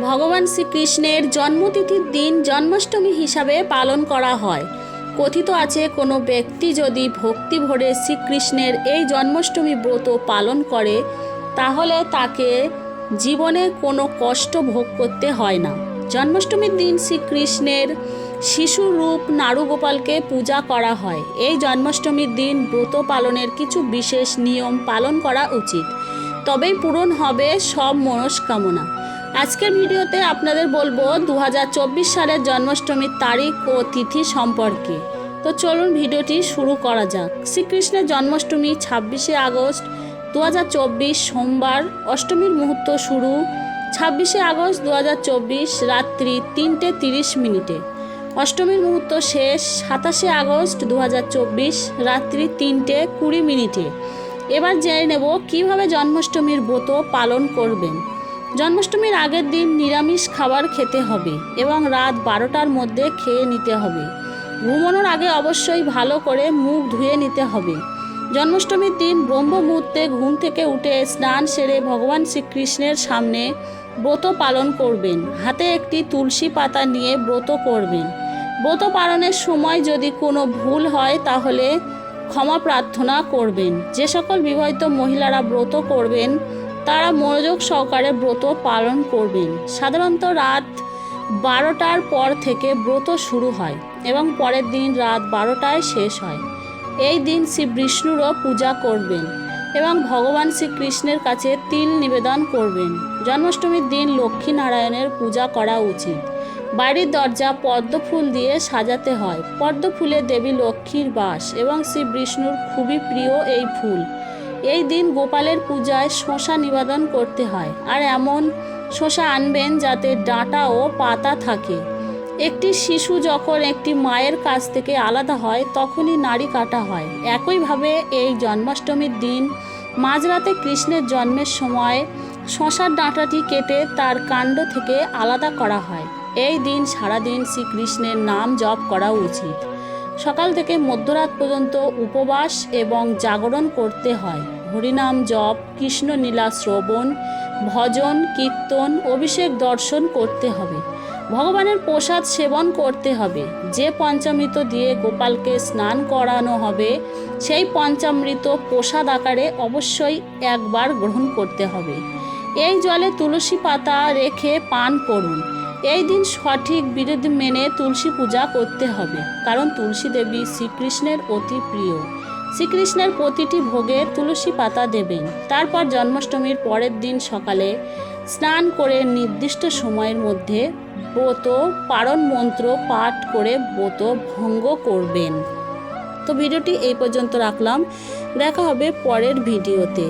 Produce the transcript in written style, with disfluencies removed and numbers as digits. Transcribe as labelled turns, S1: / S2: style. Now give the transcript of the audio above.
S1: ভগবান শ্রীকৃষ্ণের জন্মতিথির দিন জন্মাষ্টমী হিসাবে পালন করা হয়। কথিত আছে কোনো ব্যক্তি যদি ভক্তি ভরে শ্রীকৃষ্ণের এই জন্মাষ্টমী ব্রত পালন করে তাহলে তাকে জীবনে কোনো কষ্ট ভোগ করতে হয় না। জন্মাষ্টমীর দিন শ্রীকৃষ্ণের শিশুর রূপ নাড়ুগোপালকে পূজা করা হয়। এই জন্মাষ্টমীর দিন ব্রত পালনের কিছু বিশেষ নিয়ম পালন করা উচিত, তবেই পূরণ হবে সব মনস্কামনা। আজকের ভিডিওতে আপনাদের বলবো 2024 সালের জন্মাষ্টমীর তারিখ ও তিথি সম্পর্কে। তো চলুন ভিডিওটি শুরু করা যাক। শ্রীকৃষ্ণের জন্মাষ্টমী 26শে আগস্ট 2024 সোমবার। অষ্টমীর মুহূর্ত শুরু 26শে আগস্ট 2024 রাত্রি 3:30। অষ্টমীর মুহূর্ত শেষ 27শে আগস্ট 2024 রাত্রি 3:20। এবার জেনে নেব কীভাবে জন্মাষ্টমীর ব্রত পালন করবেন। জন্মাষ্টমীর আগের দিন নিরামিষ খাবার খেতে হবে এবং রাত 12টার মধ্যে খেয়ে নিতে হবে। ঘুমানোর আগে অবশ্যই ভালো করে মুখ ধুয়ে নিতে হবে। জন্মাষ্টমীর দিন ব্রহ্ম মুহূর্তে ঘুম থেকে উঠে স্নান সেরে ভগবান শ্রীকৃষ্ণের সামনে ব্রত পালন করবেন। হাতে একটি তুলসী পাতা নিয়ে ব্রত করবেন। ব্রত পালনের সময় যদি কোনো ভুল হয় তাহলে ক্ষমা প্রার্থনা করবেন। যে সকল বিবাহিত মহিলারা ব্রত করবেন তারা মনোযোগ সহকারে ব্রত পালন করবেন। সাধারণত রাত 12টার পর থেকে ব্রত শুরু হয় এবং পরের দিন রাত 12টায় শেষ হয়। এই দিন শ্রী বিষ্ণুরও পূজা করবেন এবং ভগবান শ্রীকৃষ্ণের কাছে তিল নিবেদন করবেন। জন্মাষ্টমীর দিন লক্ষ্মী নারায়ণের পূজা করা উচিত। বাড়ির দরজা পদ্ম ফুল দিয়ে সাজাতে হয়। পদ্ম ফুলে দেবী লক্ষ্মীর বাস এবং শ্রী বিষ্ণুর খুবই প্রিয় এই ফুল। এই দিন গোপালের পূজায় শসা নিবেদন করতে হয়, আর এমন শসা আনবেন যাতে ডাঁটা ও পাতা থাকে। একটি শিশু যখন একটি মায়ের কাছ থেকে আলাদা হয় তখনই নাড়ি কাটা হয়। একইভাবে এই জন্মাষ্টমীর দিন মাঝরাতে কৃষ্ণের জন্মের সময় শসার ডাঁটাটি কেটে তার কাণ্ড থেকে আলাদা করা হয়। এই দিন সারাদিন শ্রীকৃষ্ণের নাম জপ করা উচিত। সকাল থেকে মধ্যরাত পর্যন্ত উপবাস এবং জাগরণ করতে হয়। হরিনাম জপ, কৃষ্ণ লীলা শ্রবণ, ভজন, কীর্তন, অভিষেক দর্শন করতে হবে। ভগবানের প্রসাদ সেবন করতে হবে। যে পঞ্চামৃত দিয়ে গোপালকে স্নান করানো হবে সেই পঞ্চামৃত প্রসাদ আকারে অবশ্যই একবার গ্রহণ করতে হবে। এই জলে তুলসী পাতা রেখে পান করুন। এই দিন সঠিক বিধি মেনে তুলসী পূজা করতে হবে, কারণ তুলসী দেবী শ্রীকৃষ্ণের অতি প্রিয়। শ্রীকৃষ্ণের প্রতিটি ভোগে তুলসী পাতা দেবেন। তারপর জন্মাষ্টমীর পরের দিন সকালে স্নান করে নির্দিষ্ট সময়ের মধ্যে ব্রত পারণ মন্ত্র পাঠ করে ব্রত ভঙ্গ করবেন। তো ভিডিওটি এই পর্যন্ত রাখলাম। দেখা হবে পরের ভিডিওতে।